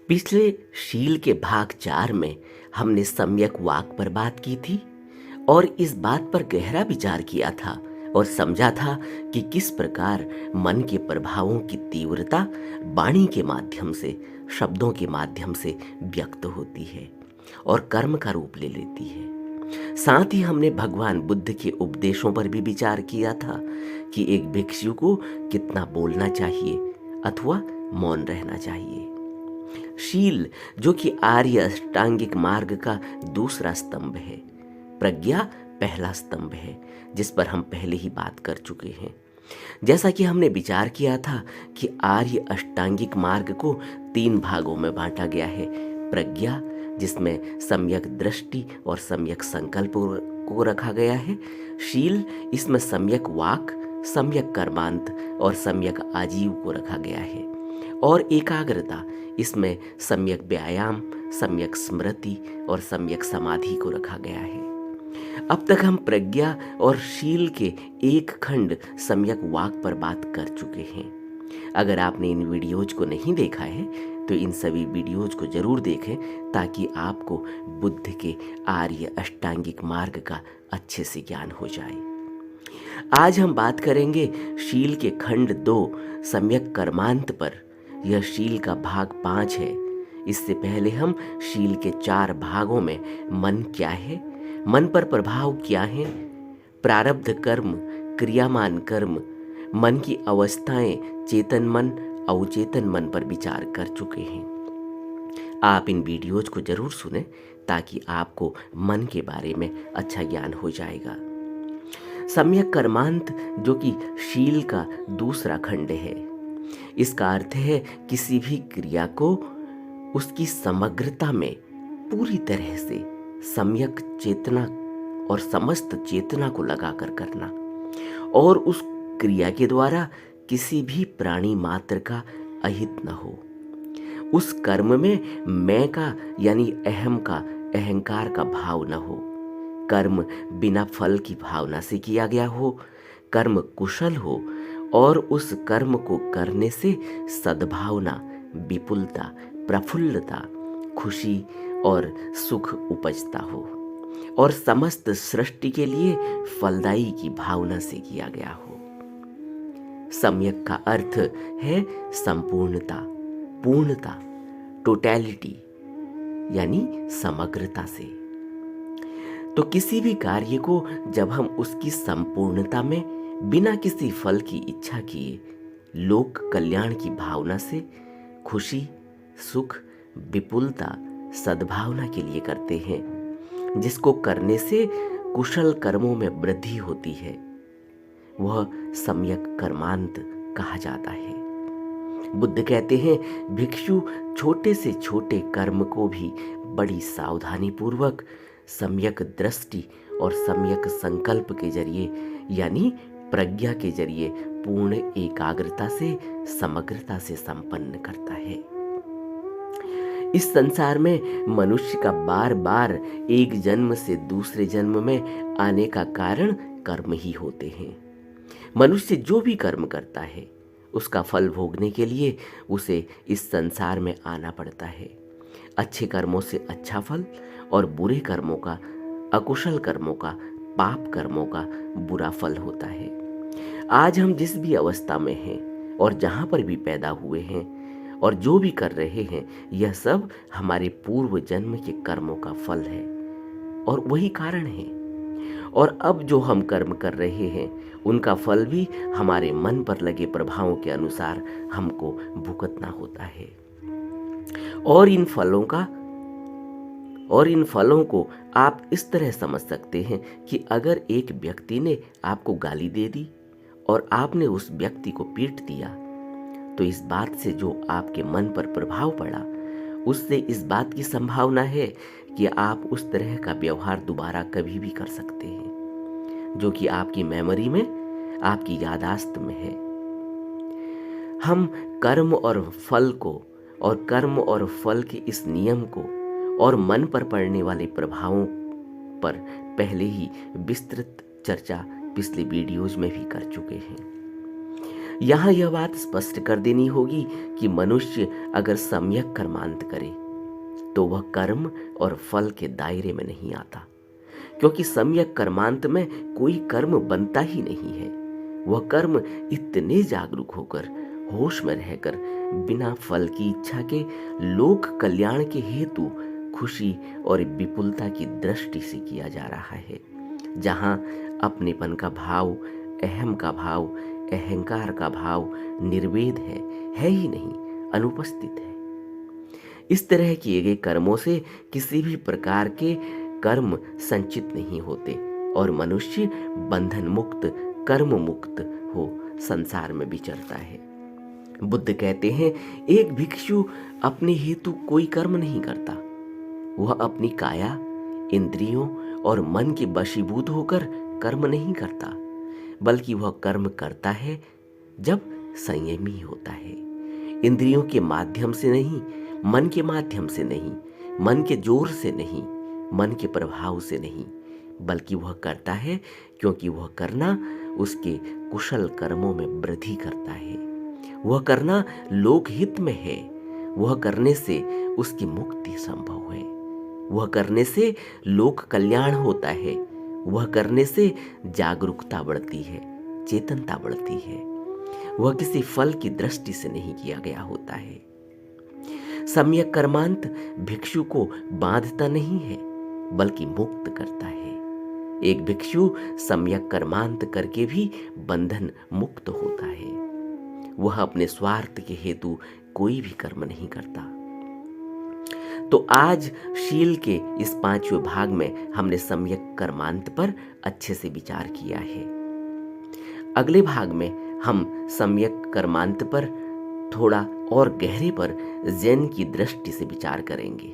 पिछले शील के भाग 4 में हमने सम्यक वाक पर बात की थी और इस बात पर गहरा विचार किया था और समझा था कि किस प्रकार मन के प्रभावों की तीव्रता वाणी के माध्यम से, शब्दों के माध्यम से व्यक्त होती है और कर्म का रूप ले लेती है। साथ ही हमने भगवान बुद्ध के उपदेशों पर भी विचार किया था कि एक भिक्षु को कितना बोलना चाहिए अथवा मौन रहना चाहिए। शील, जो कि आर्य अष्टांगिक मार्ग का दूसरा स्तंभ है, प्रज्ञा पहला स्तंभ है, जिस पर हम पहले ही बात कर चुके हैं। जैसा कि हमने विचार किया था कि आर्य अष्टांगिक मार्ग को 3 भागों में बांटा गया है। प्रज्ञा, जिसमें सम्यक दृष्टि और सम्यक संकल्प को रखा गया है। शील, इसमें सम्यक वाक, सम्यक कर्मांत और सम्यक आजीव को रखा गया है। और एकाग्रता, इसमें सम्यक व्यायाम, सम्यक स्मृति और सम्यक समाधि को रखा गया है। अब तक हम प्रज्ञा और शील के एक खंड सम्यक वाक पर बात कर चुके हैं। अगर आपने इन वीडियोज को नहीं देखा है तो इन सभी वीडियोज को जरूर देखें ताकि आपको बुद्ध के आर्य अष्टांगिक मार्ग का अच्छे से ज्ञान हो जाए। आज हम बात करेंगे शील के खंड 2 सम्यक कर्मांत पर। यह शील का भाग 5 है। इससे पहले हम शील के 4 भागों में मन क्या है, मन पर प्रभाव क्या है, प्रारब्ध कर्म, क्रियामान कर्म, मन की अवस्थाएं, चेतन मन, अवचेतन मन पर विचार कर चुके हैं। आप इन वीडियोज को जरूर सुनें ताकि आपको मन के बारे में अच्छा ज्ञान हो जाएगा। सम्यक कर्मांत, जो कि शील का दूसरा खंड है, इसका अर्थ है किसी भी क्रिया को उसकी समग्रता में पूरी तरह से सम्यक चेतना और समस्त चेतना को लगाकर करना और उस क्रिया के द्वारा किसी भी प्राणी मात्र का अहित न हो। उस कर्म में मैं का यानी अहम का, अहंकार का भाव न हो। कर्म बिना फल की भावना से किया गया हो, कर्म कुशल हो और उस कर्म को करने से सद्भावना, विपुलता, प्रफुल्लता, खुशी और सुख उपजता हो और समस्त सृष्टि के लिए फलदायी की भावना से किया गया हो। सम्यक का अर्थ है संपूर्णता, पूर्णता, टोटैलिटी यानी समग्रता से। तो किसी भी कार्य को जब हम उसकी संपूर्णता में बिना किसी फल की इच्छा किए लोक कल्याण की भावना से खुशी, सुख, विपुलता, सद्भावना के लिए करते हैं, जिसको करने से कुशल कर्मों में वृद्धि होती है, वह सम्यक कर्मांत कहा जाता है। बुद्ध कहते हैं भिक्षु छोटे से छोटे कर्म को भी बड़ी सावधानी पूर्वक सम्यक दृष्टि और सम्यक संकल्प के जरिए यानी प्रज्ञा के जरिए पूर्ण एकाग्रता से, समग्रता से संपन्न करता है। इस संसार में मनुष्य का बार बार एक जन्म से दूसरे जन्म में आने का कारण कर्म ही होते हैं। मनुष्य जो भी कर्म करता है उसका फल भोगने के लिए उसे इस संसार में आना पड़ता है। अच्छे कर्मों से अच्छा फल और बुरे कर्मों का, अकुशल कर्मों का, पाप कर्मों का बुरा फल होता है। आज हम जिस भी अवस्था में हैं और जहां पर भी पैदा हुए हैं और जो भी कर रहे हैं, यह सब हमारे पूर्व जन्म के कर्मों का फल है और वही कारण है। और अब जो हम कर्म कर रहे हैं उनका फल भी हमारे मन पर लगे प्रभावों के अनुसार हमको भुगतना होता है। और इन फलों को आप इस तरह समझ सकते हैं कि अगर एक व्यक्ति ने आपको गाली दे दी और आपने उस व्यक्ति को पीट दिया, तो इस बात से जो आपके मन पर प्रभाव पड़ा, उससे इस बात की संभावना है कि आप उस तरह का व्यवहार दोबारा कभी भी कर सकते हैं, जो कि आपकी मेमोरी में, आपकी याददाश्त में है। हम कर्म और फल को और कर्म और फल के इस नियम को और मन पर पड़ने वाले प्रभावों पर पहले ही विस्तृत चर्चा पिछले वीडियोज में भी कर चुके हैं। यहाँ यह बात स्पष्ट कर देनी होगी कि मनुष्य अगर सम्यक कर्मांत करे तो वह कर्म और फल के दायरे में नहीं आता, क्योंकि सम्यक कर्मांत में कोई कर्म बनता ही नहीं है। वह कर्म इतने जागरूक होकर, होश में रहकर, बिना फल की इच्छा के लोक कल्याण के हेतु खुशी और विपुलता की दृष्टि से किया जा रहा है, जहां अपनेपन का भाव, अहम का भाव, अहंकार का भाव निर्वेद है ही नहीं, अनुपस्थित है। इस तरह किए गए कर्मों से किसी भी प्रकार के कर्म संचित नहीं होते और मनुष्य बंधन मुक्त, कर्म मुक्त हो संसार में विचरता है। बुद्ध कहते हैं, एक भिक्षु अपने हेतु कोई कर्म नहीं करता। वह अपनी काया, इंद्रियों और मन के वशीभूत होकर कर्म नहीं करता, बल्कि वह कर्म करता है जब संयमी होता है। इंद्रियों के माध्यम से नहीं, मन के माध्यम से नहीं, मन के जोर से नहीं, मन के प्रभाव से नहीं, बल्कि वह करता है क्योंकि वह करना उसके कुशल कर्मों में वृद्धि करता है। वह करना लोकहित में है। वह करने से उसकी मुक्ति संभव है। वह करने से लोक कल्याण होता है। वह करने से जागरूकता बढ़ती है, चेतनता बढ़ती है। वह किसी फल की दृष्टि से नहीं किया गया होता है। सम्यक कर्मांत भिक्षु को बांधता नहीं है, बल्कि मुक्त करता है। एक भिक्षु सम्यक कर्मांत करके भी बंधन मुक्त होता है। वह अपने स्वार्थ के हेतु कोई भी कर्म नहीं करता। तो आज शील के इस 5वें भाग में हमने सम्यक कर्मांत पर अच्छे से विचार किया है। अगले भाग में हम सम्यक कर्मांत पर थोड़ा और गहरे पर जैन की दृष्टि से विचार करेंगे।